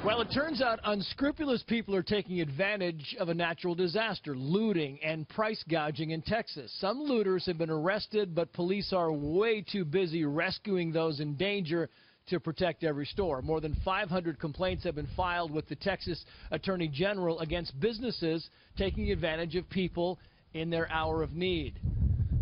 Well, it turns out unscrupulous people are taking advantage of a natural disaster, looting and price gouging in Texas. Some looters have been arrested, but police are way too busy rescuing those in danger to protect every store. More than 500 complaints have been filed with the Texas Attorney General against businesses taking advantage of people in their hour of need.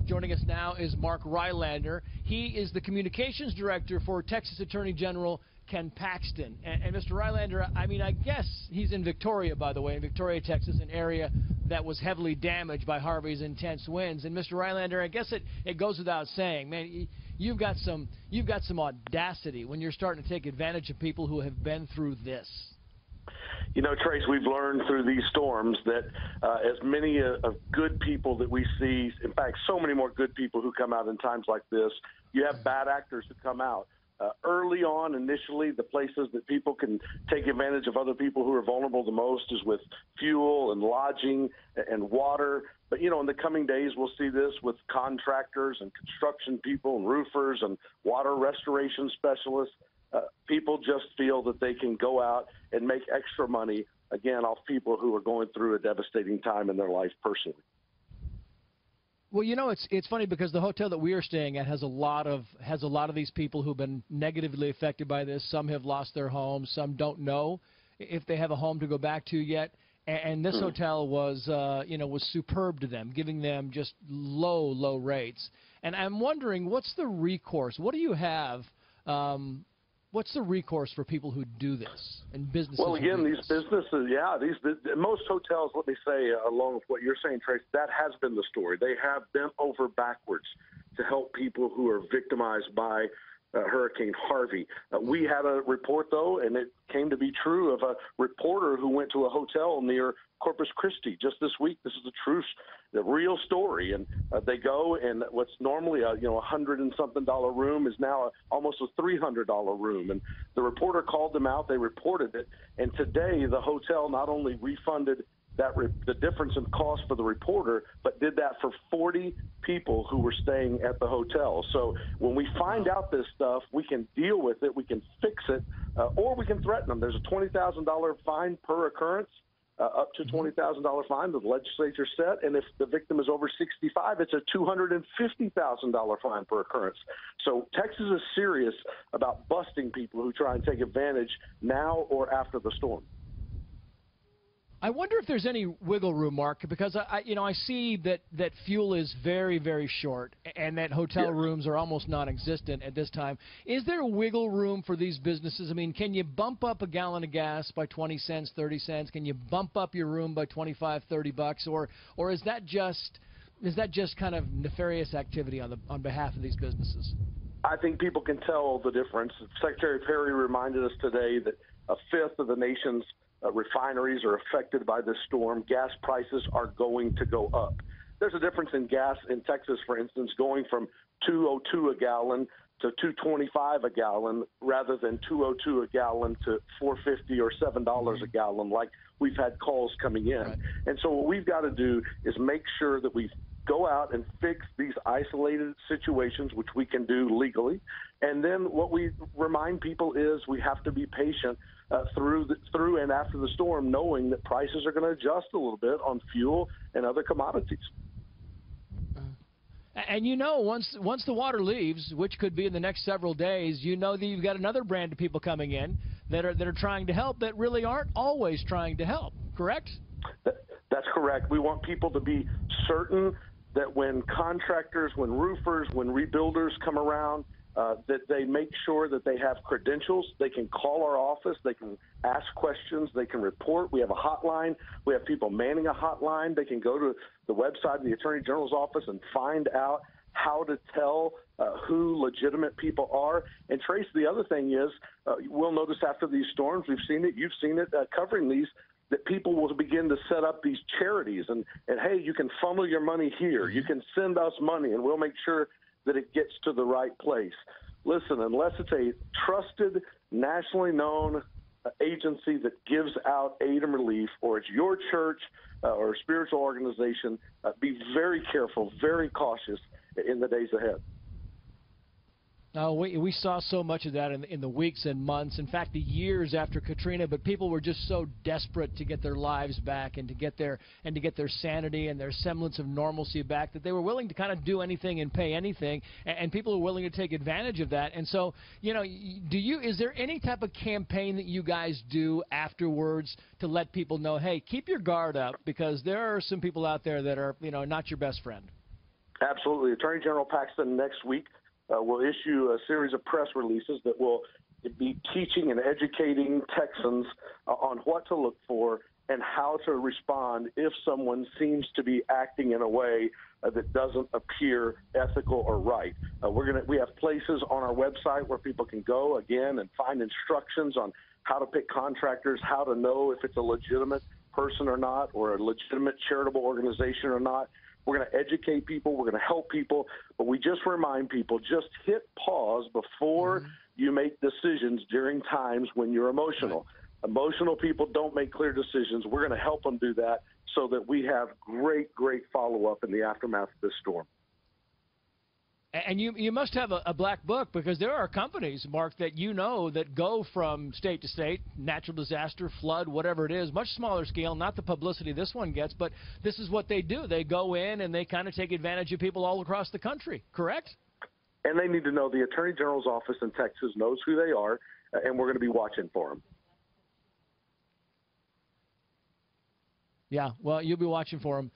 Joining us now is Marc Rylander. He is the communications director for Texas Attorney General Ken Paxton. And Mr. Rylander, I mean, I guess he's in Victoria, by the way, in Victoria, Texas, an area that was heavily damaged by Harvey's intense winds. And Mr. Rylander, I guess it goes without saying, man, you've got some audacity when you're starting to take advantage of people who have been through this. You know, Trace, we've learned through these storms that as many of good people that we see, in fact, so many more good people who come out in times like this, you have bad actors who come out. Early on, initially, the places that people can take advantage of other people who are vulnerable the most is with fuel and lodging and water. But, you know, in the coming days, we'll see this with contractors and construction people and roofers and water restoration specialists. People just feel that they can go out and make extra money, again, off people who are going through a devastating time in their life personally. Well, you know, it's funny because the hotel that we are staying at has a lot of these people who've been negatively affected by this. Some have lost their homes. Some don't know if they have a home to go back to yet. And this hotel was, was superb to them, giving them just low rates. And I'm wondering, what's the recourse? What do you have? What's the recourse for people who do this and businesses? Well, again, these businesses, most hotels, let me say, along with what you're saying, Trace, that has been the story. They have bent over backwards to help people who are victimized by Hurricane Harvey. We had a report, though, and it came to be true, of a reporter who went to a hotel near Corpus Christi just this week. This is the real story. And they go, and what's normally a $100 and something room is now almost a $300 room. And the reporter called them out. They reported it. And today, the hotel not only refunded the difference in cost for the reporter, but did that for 40 people who were staying at the hotel. So when we find out this stuff, we can deal with it, we can fix it, or we can threaten them. There's a $20,000 fine per occurrence, up to $20,000 fine the legislature set, and if the victim is over 65, it's a $250,000 fine per occurrence. So Texas is serious about busting people who try and take advantage now or after the storm. I wonder if there's any wiggle room, Mark, because I see that fuel is very short and that hotel rooms are almost non-existent at this time. Is there wiggle room for these businesses? I mean, can you bump up a gallon of gas by 20 cents, 30 cents? Can you bump up your room by 25, 30 bucks? Or is that just kind of nefarious activity on behalf of these businesses? I think people can tell the difference. Secretary Perry reminded us today that a fifth of the nation's refineries are affected by this storm. Gas prices are going to go up. There's a difference in gas in Texas, for instance, going from $2.02 a gallon to $2.25 a gallon rather than $2.02 a gallon to $4.50 or $7 a gallon, like we've had calls coming in. Right. And so what we've got to do is make sure that we go out and fix these isolated situations, which we can do legally. And then what we remind people is we have to be patient through and after the storm, knowing that prices are going to adjust a little bit on fuel and other commodities. And once the water leaves, which could be in the next several days, that you've got another brand of people coming in that are trying to help that really aren't always trying to help, correct? That's correct. We want people to be certain that when contractors, when roofers, when rebuilders come around, that they make sure that they have credentials. They can call our office. They can ask questions. They can report. We have a hotline. We have people manning a hotline. They can go to the website of the Attorney General's office and find out how to tell who legitimate people are. And Trace, the other thing is, we'll notice after these storms, we've seen it, you've seen it covering these, that people will begin to set up these charities and hey, you can funnel your money here. You can send us money, and we'll make sure that it gets to the right place. Listen, unless it's a trusted, nationally known agency that gives out aid and relief, or it's your church or a spiritual organization, be very careful, very cautious in the days ahead. We saw so much of that in the weeks and months, in fact, the years after Katrina. But people were just so desperate to get their lives back and to get their sanity and their semblance of normalcy back that they were willing to kind of do anything and pay anything. And people were willing to take advantage of that. And so, is there any type of campaign that you guys do afterwards to let people know, hey, keep your guard up because there are some people out there that are, not your best friend? Absolutely. Attorney General Paxton next week will issue a series of press releases that will be teaching and educating Texans on what to look for and how to respond if someone seems to be acting in a way that doesn't appear ethical or right. We have places on our website where people can go again and find instructions on how to pick contractors, how to know if it's a legitimate person or not, or a legitimate charitable organization or not. We're going to educate people. We're going to help people. But we just remind people, just hit pause before you make decisions during times when you're emotional. Right. Emotional people don't make clear decisions. We're going to help them do that so that we have great follow-up in the aftermath of this storm. And you must have a black book because there are companies, Mark, that that go from state to state, natural disaster, flood, whatever it is, much smaller scale, not the publicity this one gets, but this is what they do. They go in and they kind of take advantage of people all across the country, correct? And they need to know the Attorney General's office in Texas knows who they are, and we're going to be watching for them. Yeah, well, you'll be watching for them.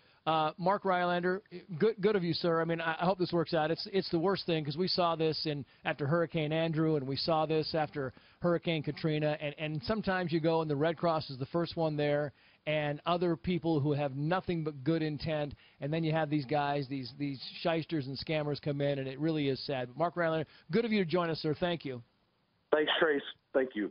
Marc Rylander, good of you, sir. I mean, I hope this works out. It's the worst thing because we saw this after Hurricane Andrew, and we saw this after Hurricane Katrina. And sometimes you go and the Red Cross is the first one there, and other people who have nothing but good intent, and then you have these guys, these shysters and scammers come in, and it really is sad. But Marc Rylander, good of you to join us, sir. Thank you. Thanks, Trace. Thank you.